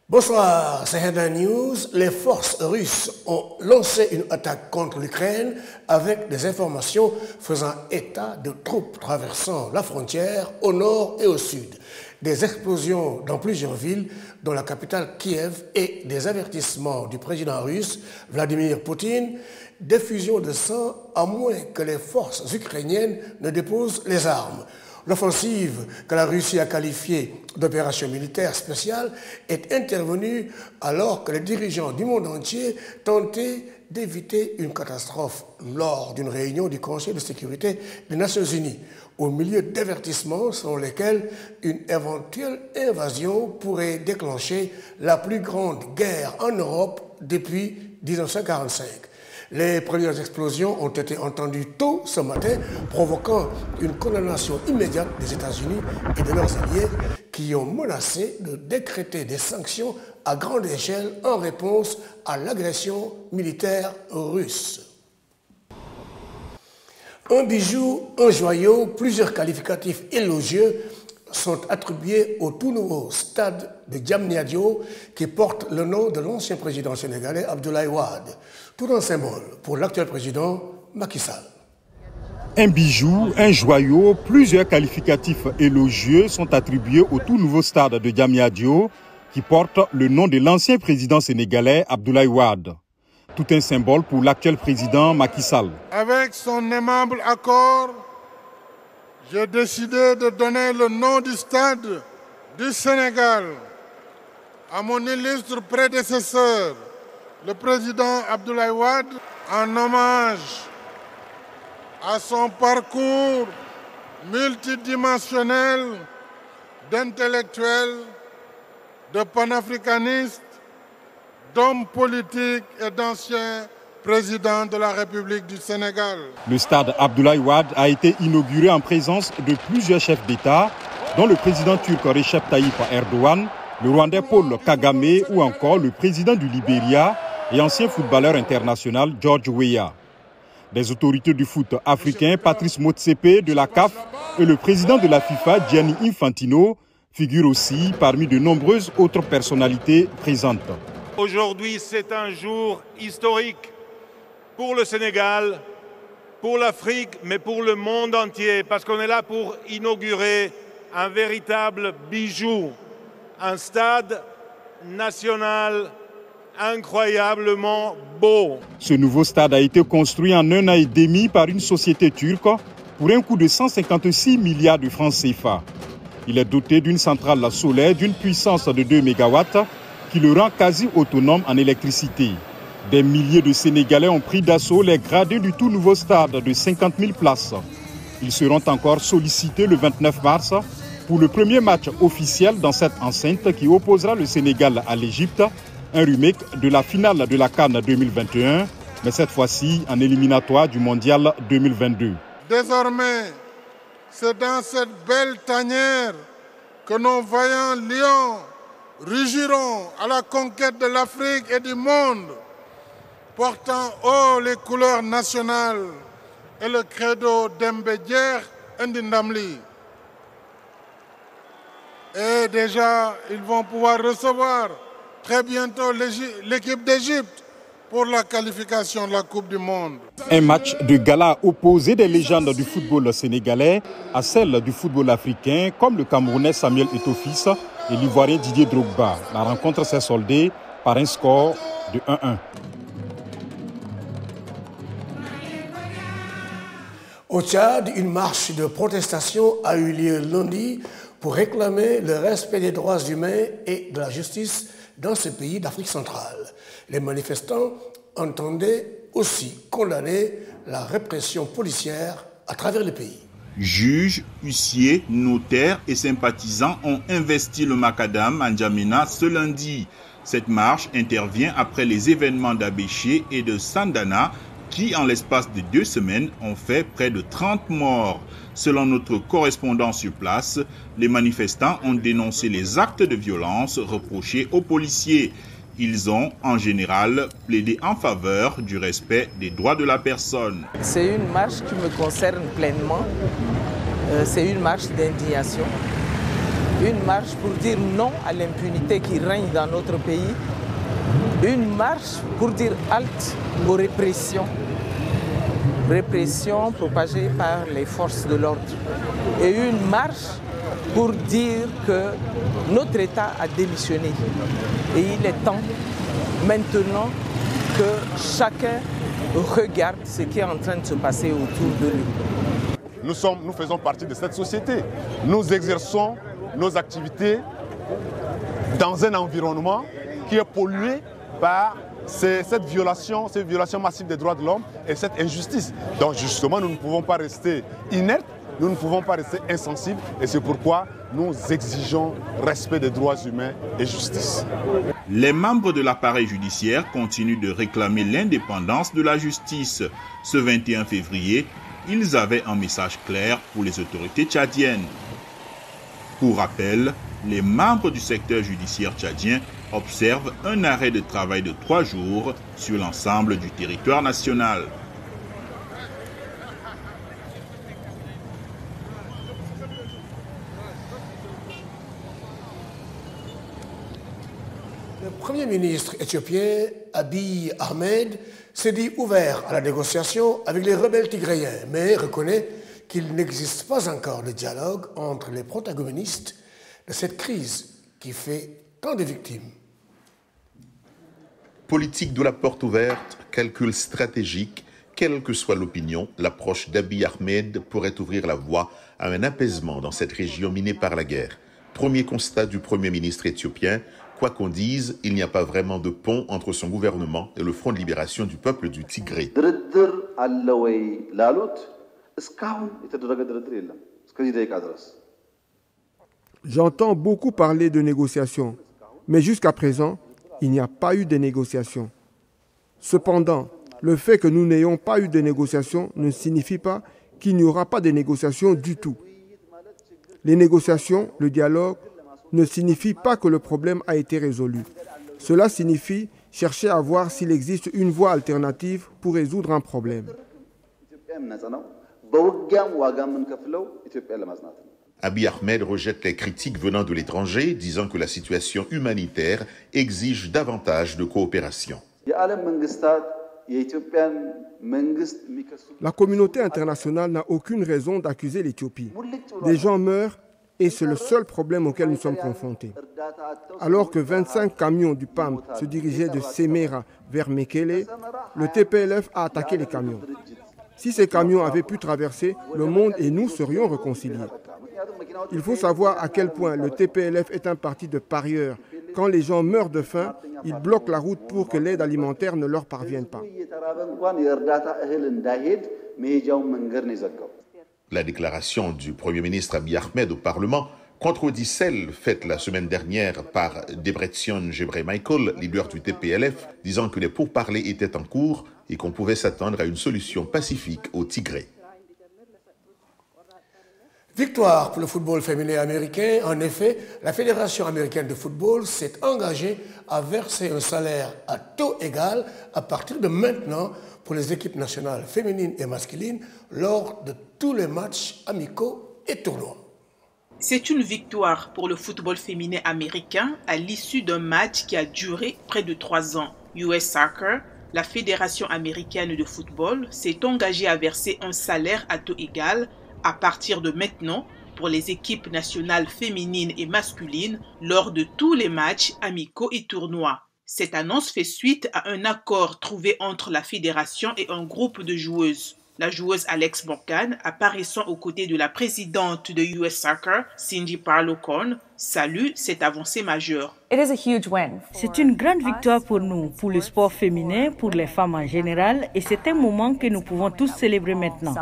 Bonsoir, c'est Headline News. Les forces russes ont lancé une attaque contre l'Ukraine avec des informations faisant état de troupes traversant la frontière au nord et au sud. Des explosions dans plusieurs villes, dont la capitale Kiev, et des avertissements du président russe Vladimir Poutine d'effusion de sang à moins que les forces ukrainiennes ne déposent les armes. L'offensive que la Russie a qualifiée d'opération militaire spéciale est intervenue alors que les dirigeants du monde entier tentaient d'éviter une catastrophe lors d'une réunion du Conseil de sécurité des Nations Unies, au milieu d'avertissements selon lesquels une éventuelle invasion pourrait déclencher la plus grande guerre en Europe depuis 1945. Les premières explosions ont été entendues tôt ce matin, provoquant une condamnation immédiate des États-Unis et de leurs alliés qui ont menacé de décréter des sanctions à grande échelle en réponse à l'agression militaire russe. Un bijou, un joyau, plusieurs qualificatifs élogieux sont attribués au tout nouveau stade de Diamniadio qui porte le nom de l'ancien président sénégalais Abdoulaye Wade. Tout un symbole pour l'actuel président Macky Sall. Un bijou, un joyau, plusieurs qualificatifs élogieux sont attribués au tout nouveau stade de Diamniadio qui porte le nom de l'ancien président sénégalais Abdoulaye Wade. Tout un symbole pour l'actuel président Macky Sall. Avec son aimable accord, j'ai décidé de donner le nom du stade du Sénégal à mon illustre prédécesseur, le président Abdoulaye Wade, en hommage à son parcours multidimensionnel d'intellectuel, de panafricaniste, d'homme politique et d'ancien président de la République du Sénégal. Le stade Abdoulaye Wade a été inauguré en présence de plusieurs chefs d'État, dont le président turc Recep Tayyip Erdogan, le Rwandais Paul Kagame ou encore le président du Libéria et ancien footballeur international George Weah. Des autorités du foot africain, Patrice Motsepe de la CAF et le président de la FIFA, Gianni Infantino, figurent aussi parmi de nombreuses autres personnalités présentes. Aujourd'hui, c'est un jour historique pour le Sénégal, pour l'Afrique, mais pour le monde entier, parce qu'on est là pour inaugurer un véritable bijou, un stade national incroyablement beau. Ce nouveau stade a été construit en 1 an et demi par une société turque pour un coût de 156 milliards de francs CFA. Il est doté d'une centrale solaire d'une puissance de 2 MW qui le rend quasi autonome en électricité. Des milliers de Sénégalais ont pris d'assaut les gradins du tout nouveau stade de 50 000 places. Ils seront encore sollicités le 29 mars pour le premier match officiel dans cette enceinte qui opposera le Sénégal à l'Égypte, un remake de la finale de la CAN 2021, mais cette fois-ci en éliminatoire du Mondial 2022. Désormais, c'est dans cette belle tanière que nos vaillants lions rugiront à la conquête de l'Afrique et du monde, portant haut les couleurs nationales et le credo d'Embedjer Ndindamli. Et déjà, ils vont pouvoir recevoir très bientôt l'équipe d'Égypte pour la qualification de la Coupe du Monde. Un match de gala opposé des légendes du football sénégalais à celles du football africain, comme le Camerounais Samuel Eto'o et l'Ivoirien Didier Drogba. La rencontre s'est soldée par un score de 1-1. Au Tchad, une marche de protestation a eu lieu lundi pour réclamer le respect des droits humains et de la justice dans ce pays d'Afrique centrale. Les manifestants entendaient aussi condamner la répression policière à travers le pays. Juges, huissiers, notaires et sympathisants ont investi le macadam à N'Djamena ce lundi. Cette marche intervient après les événements d'Abéché et de Sandana qui, en l'espace de 2 semaines, ont fait près de 30 morts. Selon notre correspondant sur place, les manifestants ont dénoncé les actes de violence reprochés aux policiers. Ils ont, en général, plaidé en faveur du respect des droits de la personne. C'est une marche qui me concerne pleinement. C'est une marche d'indignation. Une marche pour dire non à l'impunité qui règne dans notre pays. Une marche pour dire halte aux répressions. Répression propagée par les forces de l'ordre. Et une marche pour dire que notre État a démissionné. Et il est temps maintenant que chacun regarde ce qui est en train de se passer autour de lui. Nous faisons partie de cette société. Nous exerçons nos activités dans un environnement qui est pollué par cette violation massive des droits de l'homme et cette injustice. Donc justement, nous ne pouvons pas rester inertes, nous ne pouvons pas rester insensibles et c'est pourquoi nous exigeons respect des droits humains et justice. Les membres de l'appareil judiciaire continuent de réclamer l'indépendance de la justice. Ce 21 février, ils avaient un message clair pour les autorités tchadiennes. Pour rappel, les membres du secteur judiciaire tchadien observent un arrêt de travail de 3 jours sur l'ensemble du territoire national. Le Premier ministre éthiopien Abiy Ahmed s'est dit ouvert à la négociation avec les rebelles tigréens, mais reconnaît qu'il n'existe pas encore de dialogue entre les protagonistes de cette crise qui fait tant de victimes. Politique de la porte ouverte, calcul stratégique, quelle que soit l'opinion, l'approche d'Abiy Ahmed pourrait ouvrir la voie à un apaisement dans cette région minée par la guerre. Premier constat du Premier ministre éthiopien, quoi qu'on dise, il n'y a pas vraiment de pont entre son gouvernement et le Front de libération du peuple du Tigré. J'entends beaucoup parler de négociations, mais jusqu'à présent, il n'y a pas eu de négociations. Cependant, le fait que nous n'ayons pas eu de négociations ne signifie pas qu'il n'y aura pas de négociations du tout. Les négociations, le dialogue, ne signifie pas que le problème a été résolu. Cela signifie chercher à voir s'il existe une voie alternative pour résoudre un problème. Abiy Ahmed rejette les critiques venant de l'étranger, disant que la situation humanitaire exige davantage de coopération. La communauté internationale n'a aucune raison d'accuser l'Éthiopie. Des gens meurent et c'est le seul problème auquel nous sommes confrontés. Alors que 25 camions du PAM se dirigeaient de Semera vers Mekele, le TPLF a attaqué les camions. Si ces camions avaient pu traverser, le monde et nous serions réconciliés. Il faut savoir à quel point le TPLF est un parti de parieurs. Quand les gens meurent de faim, ils bloquent la route pour que l'aide alimentaire ne leur parvienne pas. La déclaration du Premier ministre Abiy Ahmed au Parlement contredit celle faite la semaine dernière par Debretsion Gebremichael, leader du TPLF, disant que les pourparlers étaient en cours et qu'on pouvait s'attendre à une solution pacifique au Tigré. Victoire pour le football féminin américain. En effet, la Fédération américaine de football s'est engagée à verser un salaire à taux égal à partir de maintenant pour les équipes nationales féminines et masculines lors de tous les matchs amicaux et tournois. C'est une victoire pour le football féminin américain à l'issue d'un match qui a duré près de 3 ans. US Soccer, la Fédération américaine de football, s'est engagée à verser un salaire à taux égal à partir de maintenant pour les équipes nationales féminines et masculines lors de tous les matchs amicaux et tournois. Cette annonce fait suite à un accord trouvé entre la fédération et un groupe de joueuses. La joueuse Alex Morgan, apparaissant aux côtés de la présidente de US Soccer, Cindy Parlow-Cohn, salue cette avancée majeure. C'est une grande victoire pour nous, pour le sport féminin, pour les femmes en général, et c'est un moment que nous pouvons tous célébrer maintenant.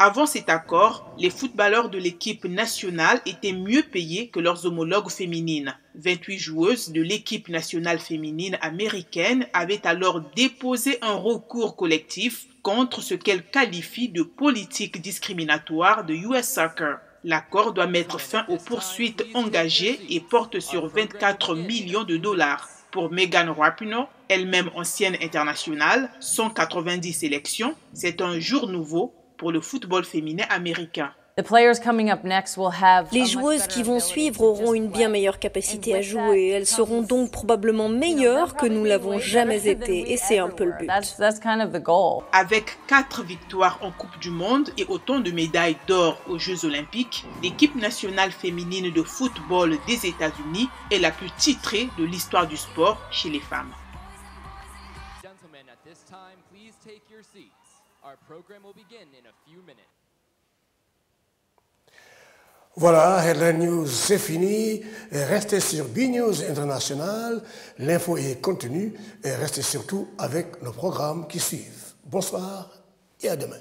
Avant cet accord, les footballeurs de l'équipe nationale étaient mieux payés que leurs homologues féminines. 28 joueuses de l'équipe nationale féminine américaine avaient alors déposé un recours collectif contre ce qu'elles qualifient de politique discriminatoire de US Soccer. L'accord doit mettre fin aux poursuites engagées et porte sur 24 millions de dollars. Pour Megan Rapinoe, elle-même ancienne internationale, 190 sélections, c'est un jour nouveau pour le football féminin américain. Les joueuses qui vont suivre auront une bien meilleure capacité à jouer. Elles seront donc probablement meilleures que nous l'avons jamais été. Et c'est un peu le but. Avec 4 victoires en Coupe du Monde et autant de médailles d'or aux Jeux Olympiques, l'équipe nationale féminine de football des États-Unis est la plus titrée de l'histoire du sport chez les femmes. Voilà, Headline News, c'est fini. Restez sur B-News International. L'info est contenue. Et restez surtout avec nos programmes qui suivent. Bonsoir et à demain.